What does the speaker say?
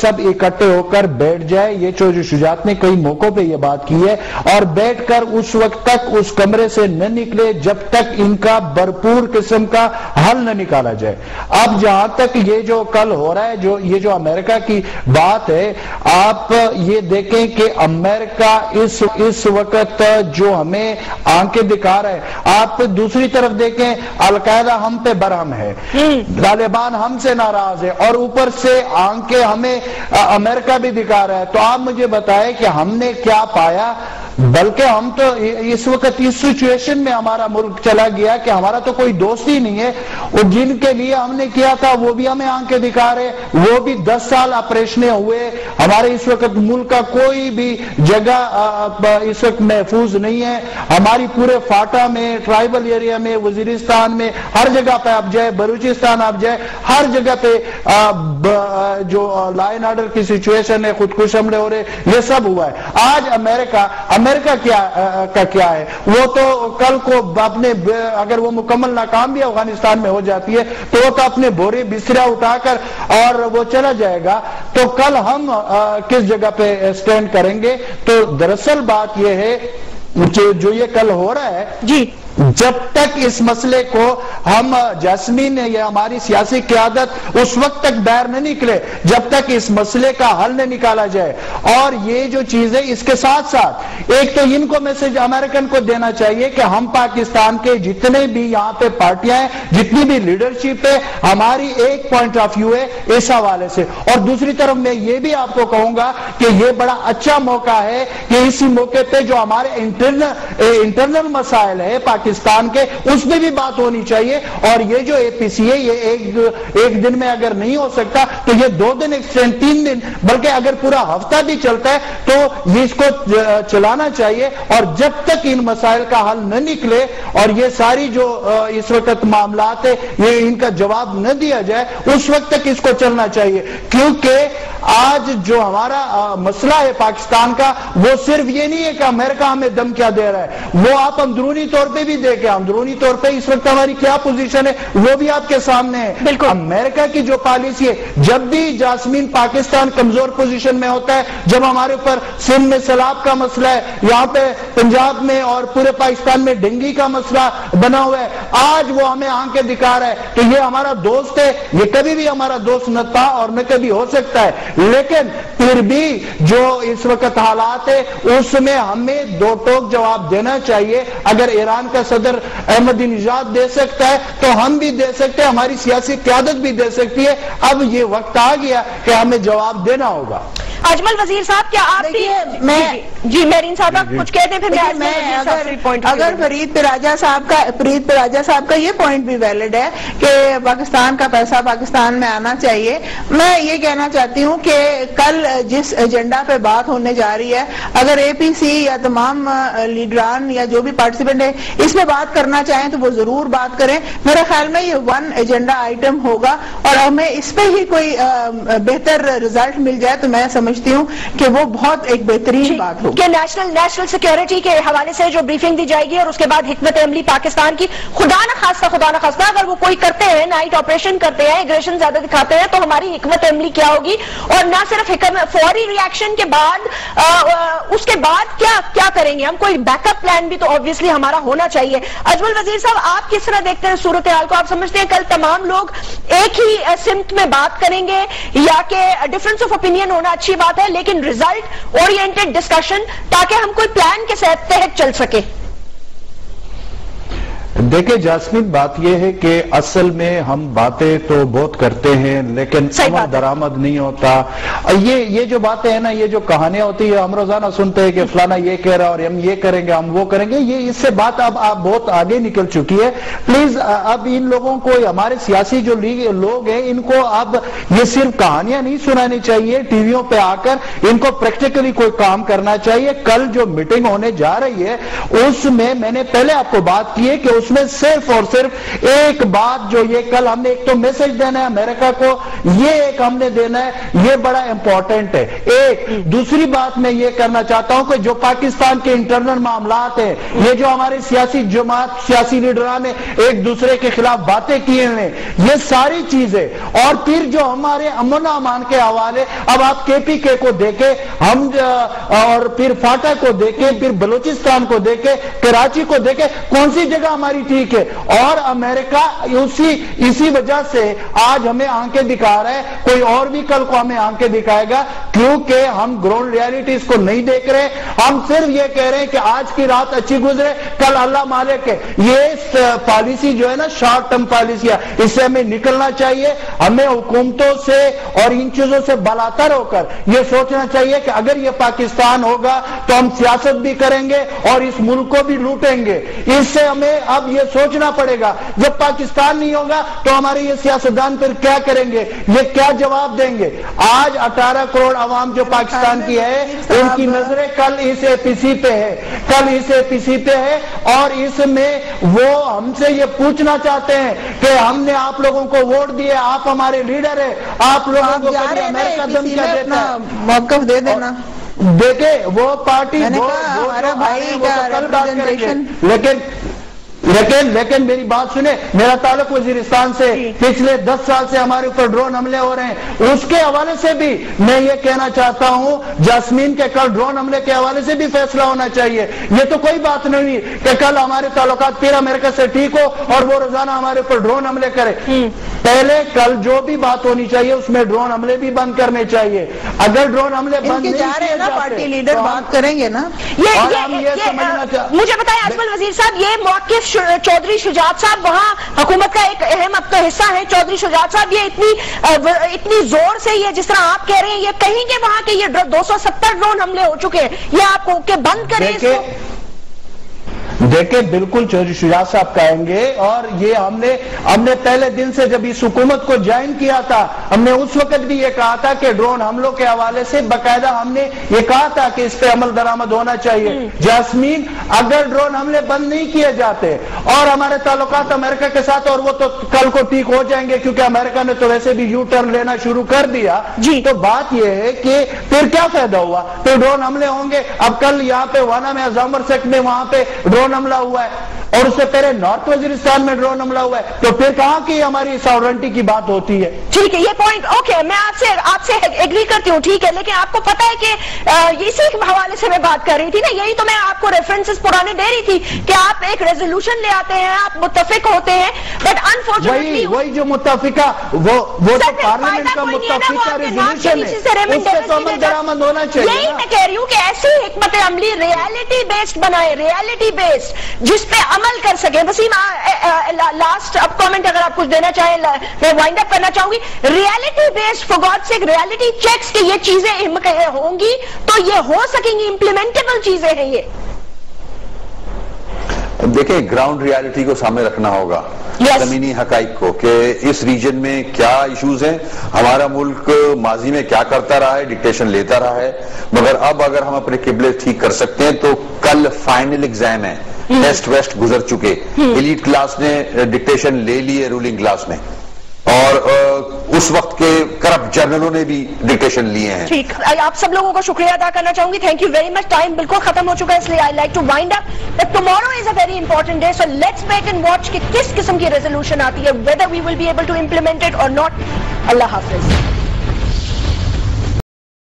سب اکٹھے ہو کر بیٹھ جائے. یہ جو شجاعت نے کئی موقعوں پہ یہ بات کی ہے, اور بیٹھ کر اس وقت تک اس کمرے سے نہ نکلے جب تک ان کا بھرپور قسم کا حل نہ نکالا جائے. اب جہاں تک یہ جو کل ہو رہا ہے, یہ جو امریکہ کی بات ہے, آپ یہ دیکھیں کہ امریکہ اس وقت جو ہمیں آنکھیں دکھا رہا ہے, آپ دوسری طرف دیکھیں القاعدہ ہم پہ برہم ہے, طالبان ہم سے ناراض ہے, اور اوپر سے آنکھیں ہمیں امریکہ بھی دکھا رہا ہے. تو آپ مجھے بتائیں کہ ہم نے کیا پایا؟ بلکہ ہم تو اس وقت اس سچویشن میں ہمارا ملک چلا گیا کہ ہمارا تو کوئی دوست ہی نہیں ہے, اور جن کے لیے ہم نے کیا تھا وہ بھی ہمیں آنکھیں دکھا رہے, وہ بھی 10 سال آپریشنیں ہوئے. ہمارے اس وقت ملک کا کوئی بھی جگہ اس وقت محفوظ نہیں ہے. ہماری پورے فاٹا میں, ٹرائبل ایریا میں, وزیرستان میں, ہر جگہ پہ آپ جائے, بلوچستان آپ جائے, ہر جگہ پہ جو لا اینڈ آرڈر کی سچویشن ہے, خودکش حملے ہو رہے, یہ سب ہوا ہے. آج امریکہ کیا ہے, وہ تو کل کو اپنے, اگر وہ مکمل ناکام بھی افغانستان میں ہو جاتی ہے تو وہ تو اپنے بورے بسترا اٹھا کر اور وہ چلا جائے گا. تو کل ہم کس جگہ پہ سٹینڈ کریں گے؟ تو دراصل بات یہ ہے کہ جو یہ کل ہو رہا ہے, جی, جب تک اس مسئلے کو ہم جاسمین یا ہماری سیاسی قیادت اس وقت تک باہر نہ نکلے جب تک اس مسئلے کا حل نہ نکالا جائے. اور یہ جو چیز ہے اس کے ساتھ ساتھ ایک تو ان کو میسج امریکن کو دینا چاہیے کہ ہم پاکستان کے جتنے بھی یہاں پہ پارٹیاں ہیں, جتنی بھی لیڈرشپ ہے, ہماری ایک پوائنٹ آف ویو ہے اس حوالے سے. اور دوسری طرف میں یہ بھی آپ کو کہوں گا کہ یہ بڑا اچھا موقع ہے کہ اسی موقع پہ جو ہمارے انٹرنل مسائل ہے پاکستان کے, اس میں بھی بات ہونی چاہیے. اور یہ جو اے پی سی ہے, یہ ایک دن میں اگر نہیں ہو سکتا تو یہ 2 دن ایکسٹینڈ, 3 دن, بلکہ اگر پورا ہفتہ بھی چلتا ہے تو یہ اس کو چلانا چاہیے. اور جب تک ان مسائل کا حل نہ نکلے اور یہ ساری جو اس وقت معاملات ہے یہ ان کا جواب نہ دیا جائے, اس وقت تک اس کو چلنا چاہیے. کیونکہ آج جو ہمارا مسئلہ ہے پاکستان کا, وہ صرف یہ نہیں ہے کہ امریکہ ہمیں دم کیا دے رہا ہے, وہ آپ اندرونی طور پہ بھی دیکھیں, اندرونی طور پہ اس وقت ہماری کیا پوزیشن ہے وہ بھی آپ کے سامنے ہے. بالکل, امریکہ کی جو پالیسی ہے, جب بھی جاسمین پاکستان کمزور پوزیشن میں ہوتا ہے, جب ہمارے اوپر سندھ میں سیلاب کا مسئلہ ہے, یہاں پہ پنجاب میں اور پورے پاکستان میں ڈینگی کا مسئلہ بنا ہوا ہے, آج وہ ہمیں آنکھیں دکھا رہا ہے کہ یہ ہمارا دوست ہے. یہ کبھی بھی ہمارا دوست نہ تھا اور نہ کبھی ہو سکتا ہے, لیکن پھر بھی جو اس وقت حالات ہے اس میں ہمیں 2 ٹوک جواب دینا چاہیے. اگر ایران کا صدر احمدی نژاد دے سکتا ہے تو ہم بھی دے سکتے ہیں, ہماری سیاسی قیادت بھی دے سکتی ہے. اب یہ وقت آ گیا کہ ہمیں جواب دینا ہوگا. اجمل وزیر صاحب, کیا آپ بھی جی میرین صاحب آپ کچھ کہتے ہیں؟ اگر فرید پراجا صاحب کا یہ پوائنٹ بھی ویلڈ ہے کہ پاکستان کا پیسہ پاکستان میں آنا چاہیے, میں یہ کہنا چاہتی ہوں کہ کل جس ایجنڈا پہ بات ہونے جا رہی ہے, اگر اے پی سی یا تمام لیڈران یا جو بھی پارٹیسپینٹ ہے اس میں بات کرنا چاہیں تو وہ ضرور بات کریں. میرے خیال میں یہ 1 ایجنڈا آئٹم ہوگا, اور ہمیں اس پہ ہی کوئی بہتر رزلٹ مل جائے تو میں سمجھتی ہوں کہ وہ بہت ایک بہترین بات ہوگی. کہ نیشنل سیکیورٹی کے حوالے سے جو بریفنگ دی جائے گی اور اس کے بعد حکمت عملی پاکستان کی, خدا نہ خواستہ اگر وہ کوئی کرتے ہیں, نائٹ آپریشن کرتے ہیں, ایگریشن زیادہ دکھاتے ہیں, تو ہماری حکمت عملی کیا ہوگی؟ اور نہ صرف فوری ریاکشن کے بعد, اس کے بعد کیا کریں گے ہم؟ کوئی بیک اپ پلان بھی تو obviously ہمارا ہونا چاہیے. اجمل وزیر صاحب, آپ کس طرح دیکھتے ہیں صورتحال کو؟ آپ سمجھتے ہیں کل تمام لوگ ایک ہی سمت میں بات کریں گے, یا کہ ڈفرنس آف اوپینین ہونا اچھی بات ہے لیکن ریزلٹ اورینٹڈ ڈسکشن, تاکہ ہم کوئی پلان کے تحت چل سکے؟ دیکھیں جاسمین, بات یہ ہے کہ اصل میں ہم باتیں تو بہت کرتے ہیں لیکن عمل درآمد نہیں ہوتا. یہ جو باتیں ہیں نا, یہ جو کہانیاں ہوتی ہیں, ہم روزانہ سنتے ہیں کہ فلانا یہ کہہ رہا اور ہم یہ کریں گے, ہم وہ کریں گے, یہ اس سے بات اب بہت آگے نکل چکی ہے. پلیز اب ان لوگوں کو, ہمارے سیاسی جو لوگ ہیں, ان کو اب یہ صرف کہانیاں نہیں سنانی چاہیے ٹی ویوں پہ آ کر, ان کو پریکٹیکلی کوئی کام کرنا چاہیے. کل جو میٹنگ ہونے جا رہی ہے اس میں نے پہلے آپ کو بات کی ہے کہ اس میں صرف اور صرف ایک بات جو یہ کل ہم نے ایک تو میسج دینا ہے امریکہ کو، یہ ایک ہم نے دینا ہے، یہ بڑا امپورٹنٹ ہے۔ ایک دوسری بات میں یہ کرنا چاہتا ہوں کہ جو پاکستان کے انٹرنل معاملات ہیں، یہ جو ہمارے سیاسی جماعت سیاسی لیڈران نے ایک دوسرے کے خلاف باتیں کی ہیں، یہ ساری چیزیں، اور پھر جو ہمارے امن و امان کے حوالے، اب آپ کے پی کے کو دیکھیں، ہم اور پھر فاٹا کو دیکھیں، پھر بلوچستان کو دیکھیں، کراچی کو دیکھیں، کون سی جگہ ہماری ٹھیک ہے؟ اور امریکہ اسی وجہ سے آج ہمیں آنکھیں دکھا رہا ہے، کوئی اور بھی کل کو ہمیں آنکھیں دکھائے گا، کیونکہ ہم گراؤنڈ ریالٹیز کو نہیں دیکھ رہے۔ ہم صرف یہ کہہ رہے ہیں کہ آج کی رات اچھی گزرے، کل اللہ مالک ہے۔ یہ پالیسی جو ہے نا شارٹ ٹرم پالیسی ہے، اس سے ہمیں نکلنا چاہیے۔ ہمیں حکومتوں سے اور ان چیزوں سے بالاتر ہو کر یہ سوچنا چاہیے کہ اگر یہ پاکستان ہوگا تو ہم سیاست بھی کریں گے اور اس ملک کو بھی لوٹیں گے۔ اس سے ہمیں اب یہ سوچنا پڑے گا، جب پاکستان نہیں ہوگا تو ہمارے یہ سیاستدان پھر کیا کریں گے، یہ کیا جواب دیں گے؟ آج 18 کروڑ عوام جو پاکستان کی ہے، ان کی نظریں کل اس اے پی سی پہ ہے، کل اس اے پی سی پہ ہے، اور اس میں وہ ہم سے یہ پوچھنا چاہتے ہیں کہ ہم نے آپ لوگوں کو ووٹ دیے، آپ ہمارے لیڈر ہیں، آپ لوگوں کو امریکہ دھمکیاں دیتا ہے۔ موقف دے دینا۔ دیکھیں وہ پارٹی ہمارا بھائی کا ریپرزنٹیشن، لیکن میری بات سنیں، میرا تعلق وزیرستان سے، پچھلے 10 سال سے ہمارے اوپر ڈرون حملے ہو رہے ہیں، اس کے حوالے سے بھی میں یہ کہنا چاہتا ہوں، جاسمین کے کل ڈرون حملے کے حوالے سے بھی فیصلہ ہونا چاہیے۔ یہ تو کوئی بات نہیں کہ کل ہمارے تعلقات پھر امریکہ سے ٹھیک ہو اور وہ روزانہ ہمارے اوپر ڈرون حملے کرے۔ پہلے کل جو بھی بات ہونی چاہیے اس میں ڈرون حملے بھی بند کرنے چاہیے۔ اگر ڈرون حملے بند نہیں کیے جاتے، پارٹی لیڈر بات کریں گے نا۔ مجھے بتائیں اجمل وزیر صاحب، یہ موقف چودھری شجاعت صاحب وہاں حکومت کا ایک اہم اب تو حصہ ہے، چودھری شجاعت صاحب یہ اتنی زور سے یہ جس طرح آپ کہہ رہے ہیں، یہ کہیں گے وہاں کے یہ 270 ڈرون حملے ہو چکے ہیں، یہ آپ کو کہ بند کریں اس کو؟ دیکھیں بالکل چودھری شجاعت صاحب کہیں گے، اور یہ ہم نے پہلے دن سے جب اس حکومت کو جوائن کیا تھا، ہم نے اس وقت بھی یہ کہا تھا کہ ڈرون حملوں کے حوالے سے باقاعدہ ہم نے یہ کہا تھا کہ اس پہ عمل درآمد ہونا چاہیے۔ جاسمین، اگر ڈرون حملے بند نہیں کیے جاتے اور ہمارے تعلقات امریکہ کے ساتھ، اور وہ تو کل کو ٹھیک ہو جائیں گے کیونکہ امریکہ نے تو ویسے بھی یو ٹرن لینا شروع کر دیا، تو بات یہ ہے کہ پھر کیا فائدہ ہوا؟ پھر ڈرون حملے ہوں گے۔ اب کل یہاں پہ وانا میں ازامر سیکٹ میں وہاں پہ ڈرون حملہ ہوا ہے، اور اس سے پہلے نارتھ وزیرستان میں ڈرون حملہ ہوا ہے، تو پھر کہاں کی ہماری ساورنٹی کی بات ہوتی ہے؟ ٹھیک ہے، یہ پوائنٹ اوکے، میں آپ سے ایگری کرتی ہوں، ٹھیک ہے، لیکن آپ کو پتا ہے کہ اسی حوالے سے میں بات کر رہی تھی نا، یہی تو میں آپ کو ریفرنسز پرانے دے رہی تھی کہ آپ ایک ریزولوشن لے آتے ہیں، آپ متفق ہوتے ہیں، بٹ انفارچونیٹلی وہی جو متفقہ وہ تو پارلیمنٹ کا متفقہ ریزولوشن ہے، اس سے تو عمل درآمد ہونا چاہیے۔ یہی میں کہہ رہی ہوں کہ ایسی حکمت عملی ریالٹی بیسڈ بنائے، ریالٹی بیسڈ جس پہ عمل کر سکیں۔ وسیم لاسٹ اب کامنٹ اگر آپ کچھ دینا چاہیں، میں وائنڈ اپ کرنا چاہوں گی۔ Reality based for God sake reality checks کہ یہ چیزیں ہوں گی تو یہ ہو سکیں گی، امپلیمنٹیبل چیزیں ہیں یہ۔ دیکھیں گراؤنڈ ریالٹی کو سامنے رکھنا ہوگا، زمینی حقائق کو، کہ اس ریجن میں کیا ایشوز ہیں، ہمارا ملک ماضی میں کیا کرتا رہا ہے، ڈکٹیشن لیتا رہا ہے، مگر اب اگر ہم اپنے قبلے ٹھیک کر سکتے ہیں تو کل فائنل ایگزام ہے، ٹیسٹ ویسٹ گزر چکے، ایلیٹ کلاس نے ڈکٹیشن لے لیے رولنگ کلاس نے، اور اس وقت کے کرپٹ جرنلوں نے بھی ڈکٹیشن لیے ہیں۔ ٹھیک، آپ سب لوگوں کو شکریہ ادا کرنا چاہوں گی، thank you very much. Time بالکل ختم ہو چکا ہے، اس لیے I like to wind up that tomorrow is a very important day, so let's wait and watch کہ کس قسم کی ریزولوشن آتی ہے، whether we will be able to implement it or not۔ اللہ حافظ۔